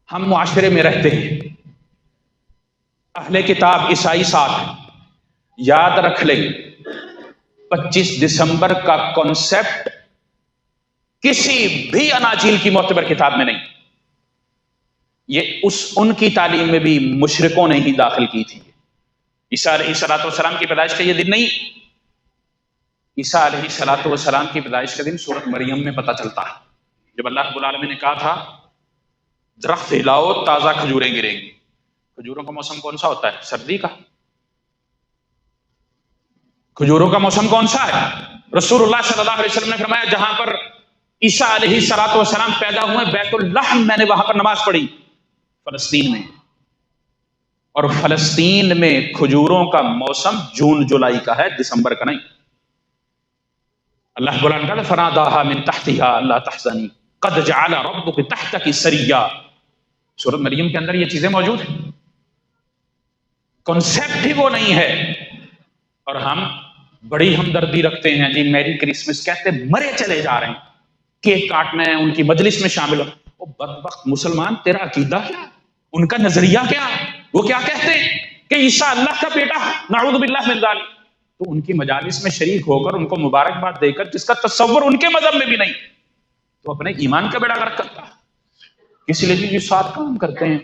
ہم معاشرے میں رہتے ہیں، اہل کتاب عیسائی ساتھ ہیں، یاد رکھ لیں 25 دسمبر کا کانسیپٹ کسی بھی اناجیل کی معتبر کتاب میں نہیں. یہ ان کی تعلیم میں بھی مشرکوں نے ہی داخل کی تھی. عیسیٰ علیہ الصلوۃ والسلام کی پیدائش کا یہ دن نہیں. عیسیٰ علیہ الصلوۃ والسلام کی پیدائش کا دن سورۃ مریم میں پتہ چلتا ہے، جب اللہ رب العالمین نے کہا تھا درخت ہلاؤ تازہ کھجوریں گریں گی. کھجوروں کا موسم کون سا ہوتا ہے؟ سردی کا. کھجوروں کا موسم کون سا ہے؟ رسول اللہ صلی اللہ علیہ وسلم نے فرمایا جہاں پر عیسیٰ علیہ الصلوۃ والسلام پیدا ہوئے بیت اللحم میں نے وہاں پر نماز پڑھی، فلسطین میں. اور فلسطین میں کھجوروں کا موسم جون جولائی کا ہے، دسمبر کا نہیں. اللہ بلند کہا فناداها من تحتها لا تحزني قد جعل ربك تحتك سريا. سورۃ مریم کے اندر یہ چیزیں موجود ہیں. کنسیپٹ ہی وہ نہیں ہے، اور ہم بڑی ہمدردی رکھتے ہیں. جی میری کرسمس کہتے مرے چلے جا رہے ہیں، کیک کاٹنا ہے، ان کی مجلس میں شامل ہو. وہ بدبخت مسلمان، تیرا عقیدہ کیا؟ ان کا نظریہ کیا؟ وہ کیا کہتے ہیں کہ عیسیٰ اللہ کا بیٹا ہے، نعوذ باللہ من ذلک. تو ان کی مجالس میں شریک ہو کر ان کو مبارکباد دے کر جس کا تصور ان کے مذہب میں بھی نہیں، تو اپنے ایمان کا بیڑا غرق کرتا ہے. اسی لیے جو ساتھ کام کرتے ہیں،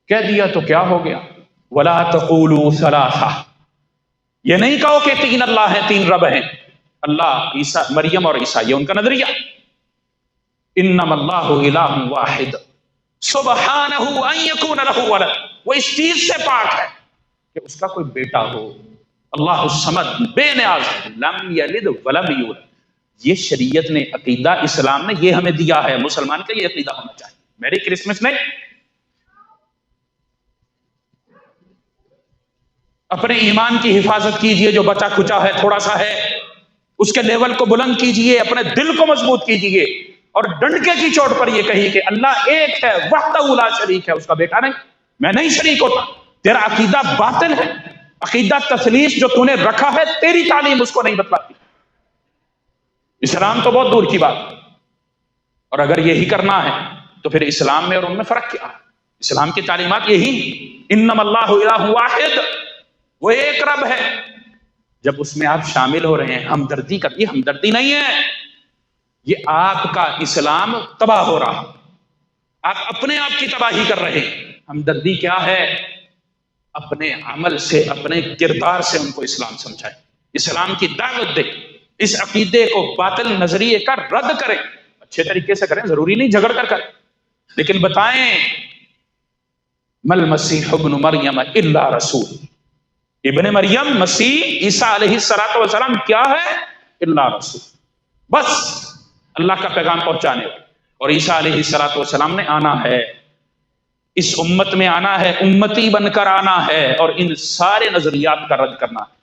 کہہ دیا تو کیا ہو گیا؟ ولا تقولوا ثلاثہ، یہ نہیں کہو کہ تین اللہ ہیں، تین رب ہیں. اللہ، عیسیٰ، مریم اور عیسیٰ، یہ ان کا نظریہ. انما اللہ الہ واحد سبحانہ ان یکون لہ ولد، وہ اس چیز سے پاک ہے کہ اس کا کوئی بیٹا ہو. اللہ الصمد، بے نیاز، لم یلد ولم یولد. یہ شریعت نے، عقیدہ اسلام نے یہ ہمیں دیا ہے. مسلمان کا یہ عقیدہ ہونا چاہیے. میری کرسمس نہیں. اپنے ایمان کی حفاظت کیجئے، جو بچا کھچا ہے، تھوڑا سا ہے، اس کے لیول کو بلند کیجئے، اپنے دل کو مضبوط کیجئے، اور ڈنڈکے کی چوٹ پر یہ کہیے کہ اللہ ایک ہے، وحدہ لا شریک ہے، اس کا بیٹا نہیں، میں نہیں شریک ہوتا. تیرا عقیدہ باطل ہے. عقیدہ تثلیث جو تو نے رکھا ہے، تیری تعلیم اس کو نہیں بتلاتی. اسلام تو بہت دور کی بات. اور اگر یہی کرنا ہے تو پھر اسلام میں اور ان میں فرق کیا ہے؟ اسلام کی تعلیمات یہی، انما اللہ الہ واحد، وہ ایک رب ہے. جب اس میں آپ شامل ہو رہے ہیں ہمدردی کا، یہ ہمدردی نہیں ہے، یہ آپ کا اسلام تباہ ہو رہا، آپ اپنے آپ کی تباہی کر رہے ہیں. ہمدردی کیا ہے؟ اپنے عمل سے، اپنے کردار سے ان کو اسلام سمجھائے، اسلام کی دعوت دے، اس عقیدے کو، باطل نظریے کا رد کریں. اچھے طریقے سے کریں، ضروری نہیں جھگڑ کر کریں، لیکن بتائیں مل مسیح ابن مریم الا رسول. ابن مریم، مسیح عیسیٰ علیہ الصلوۃ والسلام کیا ہے؟ الا رسول، بس اللہ کا پیغام پہنچانے والا. اور عیسیٰ علیہ الصلوۃ والسلام نے آنا ہے، اس امت میں آنا ہے، امتی بن کر آنا ہے، اور ان سارے نظریات کا رد کرنا ہے.